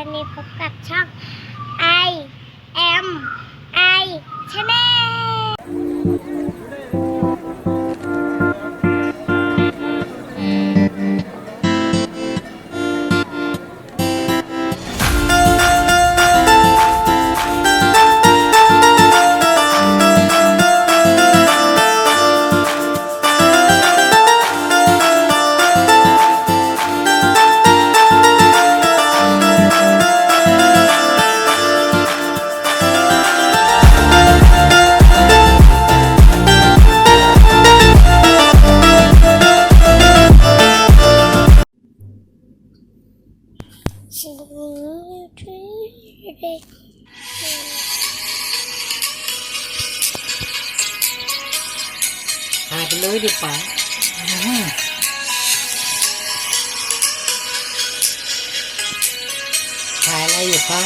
วันนี้พบกับช่อง ถ่ายไปเลยดิป๋าถ่ายอะไรอยู่คะ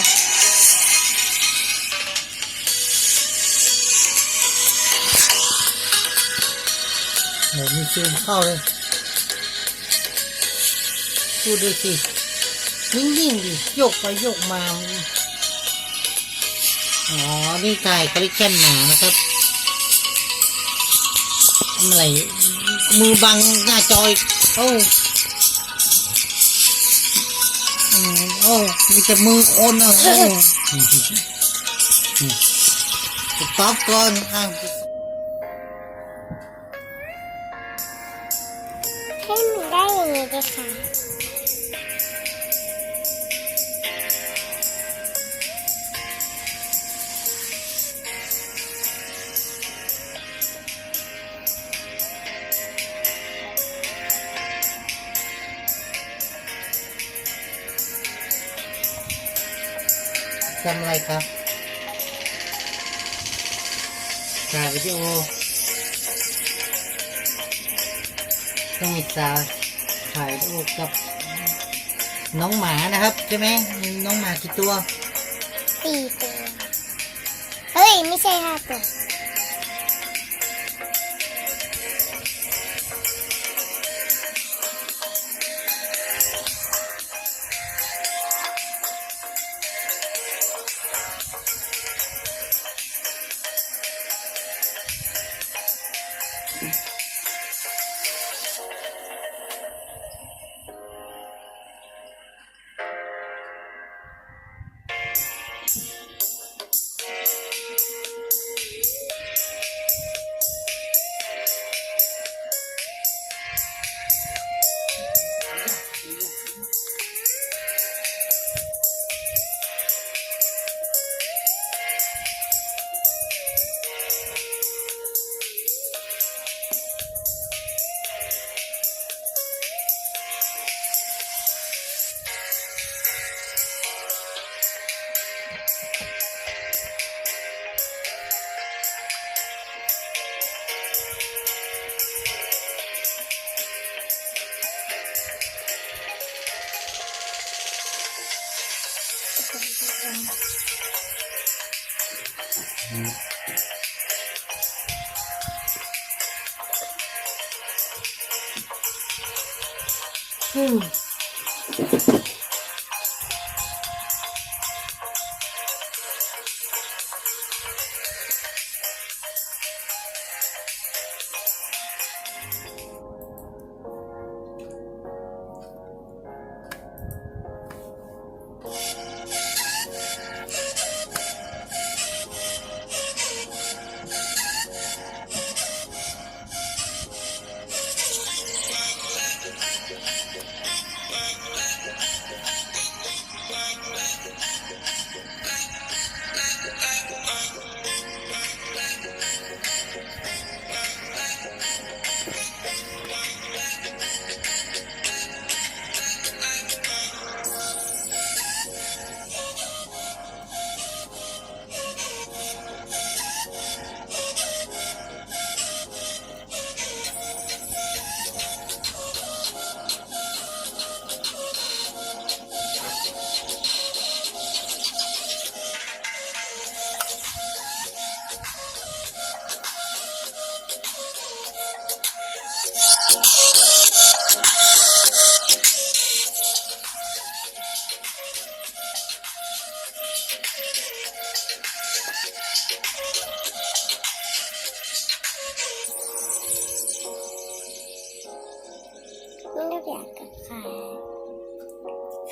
เดี๋ยวมีเสียงเข้าเลยพูดด้วยสินิ่งๆดิโยกไปโยกมาอ๋อนี่ถ่ายคอลเลคชันหมานะครับอะไรมือบังหน้าจอยโอ้โอ้มีแต่มือคนอ่ะต๊อปก่อนให้มันได้อย่างนี้เลยค่ะทำอะไรครับถ่ายวิดีโอต้องมีตาถ่ายวิดีโอกับน้องหมานะครับใช่ไหมมีน้องหมากี่ตัว4 ตัวเฮ้ยไม่ใช่5 ตัว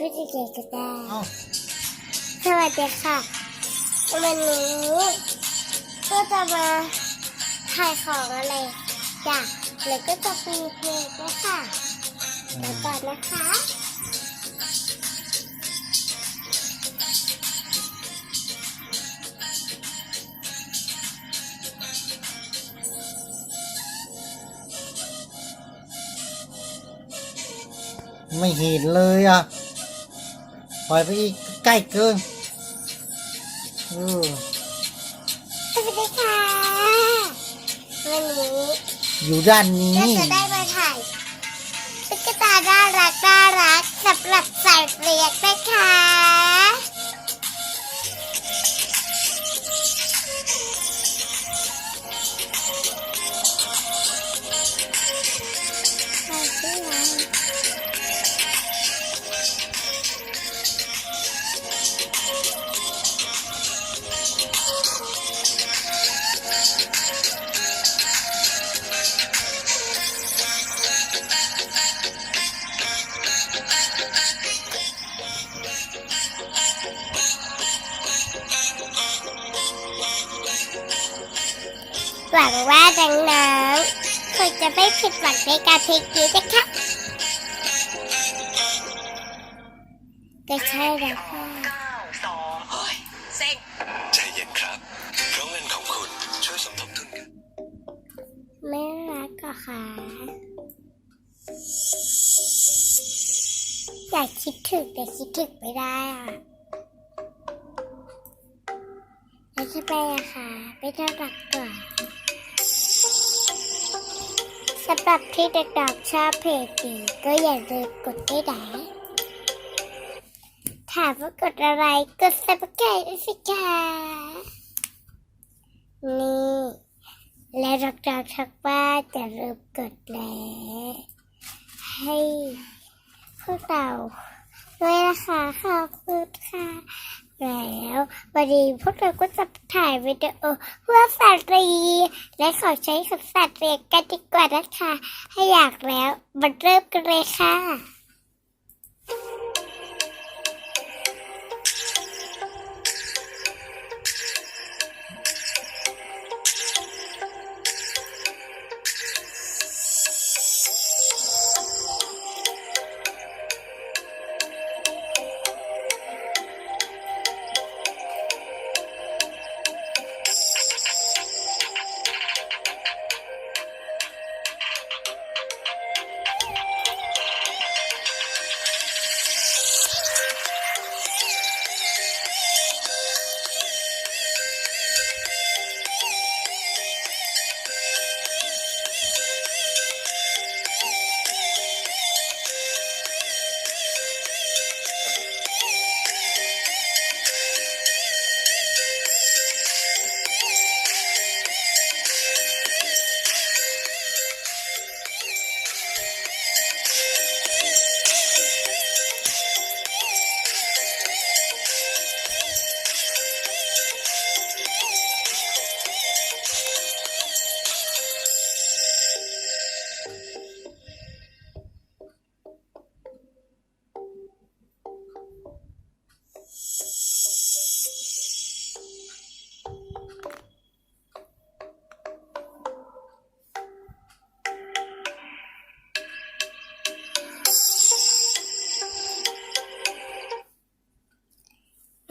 พูดยังไงก็ได้ เอ้า สวัสดีค่ะวันนี้ก็จะมาขายของอะไรจ้ะแล้วก็จะมีเพลงด้วยค่ะเดี๋ยวก่อนนะคะ ไม่เห็นเลยอ่ะปล่อยไปอีกใกล้เกินสวัสดีค่ะวันนี้ อยู่ด้านนี้ ก็จะได้มาถ่ายตุ๊กตาน่ารักสำหรับสายเรียกนะคะหวังว่าน้องๆคงจะไม่ผิดหวังในการเพลงนี้นะคะก็ใช่แล้วค่ะ9 2 เฮ้ยเซ็งใจเย็นครับเพราะเงินของคุณช่วยสมทบทุนกันไม่รักก็ค่ะอยากคิดถึงแต่คิดถึงไม่ได้อ่ะแล้วทำไมอะคะไม่น่ารักกว่าสำหรับที่เด็กๆชอบเพลงนี้ก็อย่าลืมกดด้วยนะถามว่ากดอะไรกด Subscribe ด้วยสิคะนี่และรักๆทักว่าจะลืมกดแล้วให้พวกเราด้วยนะคะขอบคุณค่ะแล้ววันนี้พวกเราก็จะถ่ายวิดีโอเพื่อสัตว์เลี้ยงและขอใช้กับสัตว์เลี้ยงกันดีกว่านะคะให้อยากแล้วมาเริ่มกันเลยค่ะ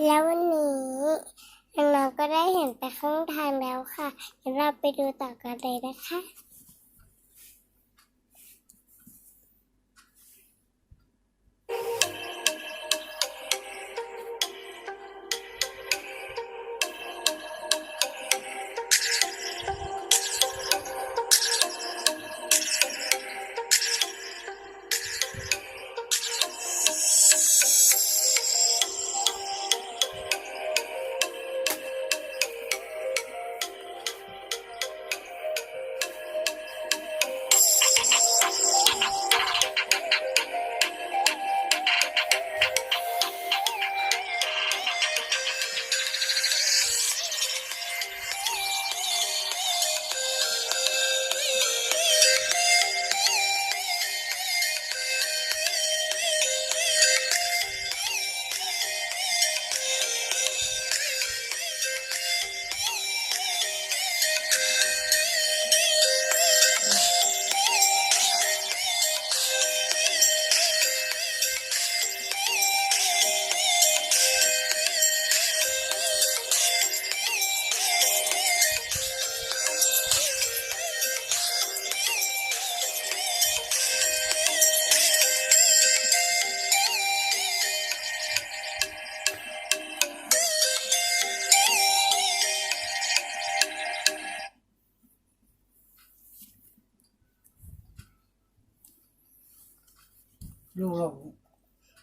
แล้ววันนี้น้องๆก็ได้เห็นไปข้างทางแล้วค่ะเดี๋ยวเราไปดูต่อกันเลยนะคะ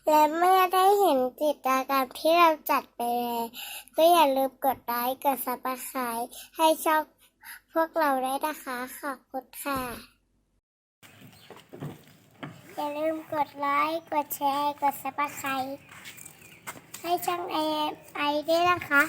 และเมื่อได้เห็นกิจกรรมที่เราจัดไปแล้วก็อย่าลืมกดไลค์กดSubscribeให้ช่องพวกเราได้นะคะขอบคุณค่ะอย่าลืมกดไลค์กดแชร์กดSubscribeให้ช่องไอด้วยนะคะ